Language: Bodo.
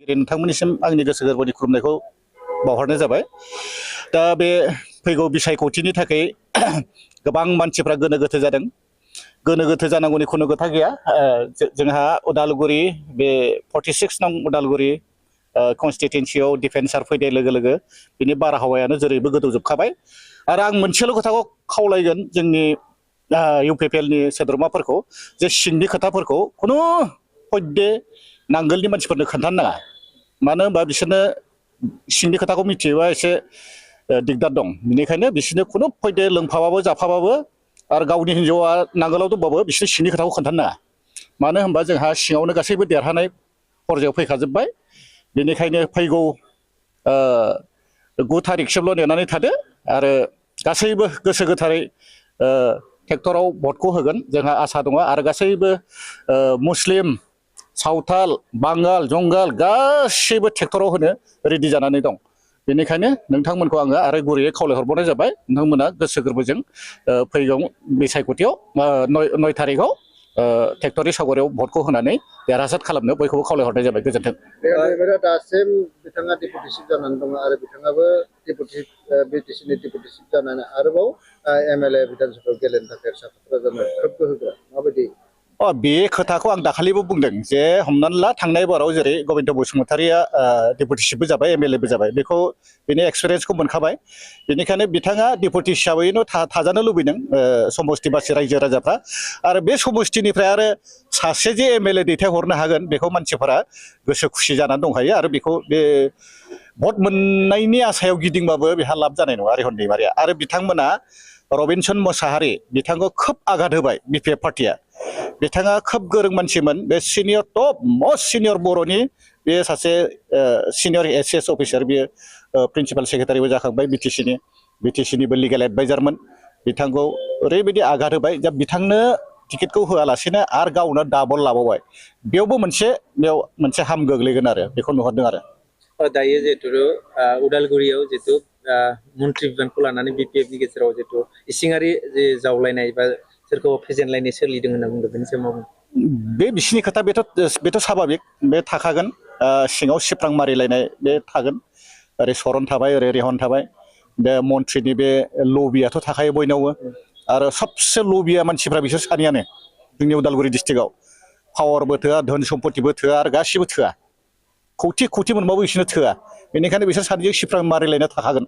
नोंथांमोननिसिम आंनि गोसो गोरबोनि खुलुमनायखौ बावहरनाय जाबाय। दा बे फैगौ बिसायख'थिनि थाखाय गोबां मानसिफ्रा गोनो गोथो जादों। गोनो गोथो जानांगौनि खुनु खोथा गैया। जोंहा उदालगुरि बे 46 नं उदालगुरि कनस्टिटुएन्सियाव डिफेन्सार फैनाय लोगो लोगो बिनि बारहावायानो जेरैबो गोदौजोबखाबाय। आरो आं मोनसेल' खोथाखौ खावलायगोन जोंनि इउपिपिएलनि सोद्रोमाफोरखौ जे सिंनि खोथाफोरखौ खुनु हयदे नांगोलनि मानसिफोरनो खोन्थानो नाङा। मानो होनबा बिसोरनो सिंनि खोथाखौ मिथियोबा एसे दिगदार दं। बेनिखायनो बिसोरनो खुनु हयदे लोंफाबाबो जाफाबाबो आरो गावनि हिन्जावा नांगोलाव दंबाबो बिसोर सिंनि खोथाखौ खोन्थानो नाङा। मानो होनबा जोंहा सिङावनो गासैबो देरहानाय पर्यायाव फैखाजोब्बाय। बेनिखायनो फैगौ 9 थारिखसिमल' नेनानै थादो आरो गासैबो गोसो गोथारै ट्रेक्टराव भटखौ होगोन जोंहा आसा दङ। आरो गासैबो मुस्लिम सावथाल बांगाल जंगाल गासैबो ट्रेक्टराव होनो रेडि जानानै दं। बेनिखायनो नोंथांमोनखौ आङो आरो गुरैयै खावलायहरबावनाय जाबाय नोंथांमोना गोसो गोरबोजों फैगौ बिसायख'थियाव 9 थारिखआव ट्रेक्टरनि सावगारियाव भटखौ होनानै देरहासार खालामनो बयखौबो खावलायहरनाय जाबाय। गोजोन्थों। दासिम बिथाङा डेपुटि चिफ जानानै दङ आरो बिथाङाबो बिटिसिनि डेपुटि चिफ जानानै आरोबाव एमएलए बिधान सभायाव गेलेनो थाखाय साखाफारा जानो खोब गोहोगोरा माबायदि? बे खोथाखौ आं दाखालिबो बुंदों जे हमनानै ला थांनाय बाराव जेरै गबिन्द बसुमतारिया डेपुटि चिफबो जाबाय एमएलएबो जाबाय। बेखौ बेनि एक्सपिरियेन्सखौ मोनखाबाय। बेनिखायनो बिथाङा डेपुटि हिसाबैनो थाजानो लुबैदों समस्तिबासि रायजो राजाफ्रा। आरो बे समस्तिनिफ्राय आरो सासे जे एमएलए दैथायहरनो हागोन बेखौ मानसिफोरा गोसो खुसि जानानै दंखायो। आरो बेखौ बे भट मोननायनि आसायाव गिदिंबाबो बेहा लाब जानाय नङा रिहन दैमारिया। आरो बिथांमोना रबिनसन मोसाहारि बिथांखौ खोब आघात होबाय बिपिएफ पार्टिया। बिथाङा खोब गोरों मानसिमोन। बे सिनियर टप मस्ट सिनियर बर'नि बे सासे सिनियर एसएस अफिसार। बियो प्रिन्सिपाल सेक्रेटारिबो जाखांबाय बिटिसिनिबो लिगेल एडभाइजारमोन। बिथांखौ ओरैबायदि आघात होबाय दा बिथांनो टिकेटखौ होआलासिनो आरो गावनो डाबल लाबावबाय। बेयाव मोनसे हाम गोग्लैगोन आरो बेखौ नुहरदों। आरो दायो जिहेतु उदालगुरियाव जिहेतु मन्त्रि बिबानखौ लानानै बिपिएफनि गेजेराव जिहेतु इसिङारि जे जावलायनाय बा सोरखौ फेजेनलायनाय सोलिदों होनना बुंदों बेनि सायाव मा बुङो? बे बिसिनि खोथा बेथ' स्वाभाबिक बे थाखागोन। सिङाव सिप्रां मारिलायनाय बे थागोन। ओरै सरन थाबाय ओरै रेहन थाबाय। बे मन्थ्रिनि बे लबियाथ' थाखायो बयनावबो। आरो सबसे लबिया मानसिफ्रा बिसोर सानैयानो जोंनि उदालगुरि डिस्ट्रिक्टआव पावारबो थोआ धोन सम्पतिबो थोआ आरो गासिबो थोआ। खौथि मोनबाबो बिसोरनो थोआ। बेनिखायनो बिसोर सानैजों सिप्रां मारिलायना थाखागोन।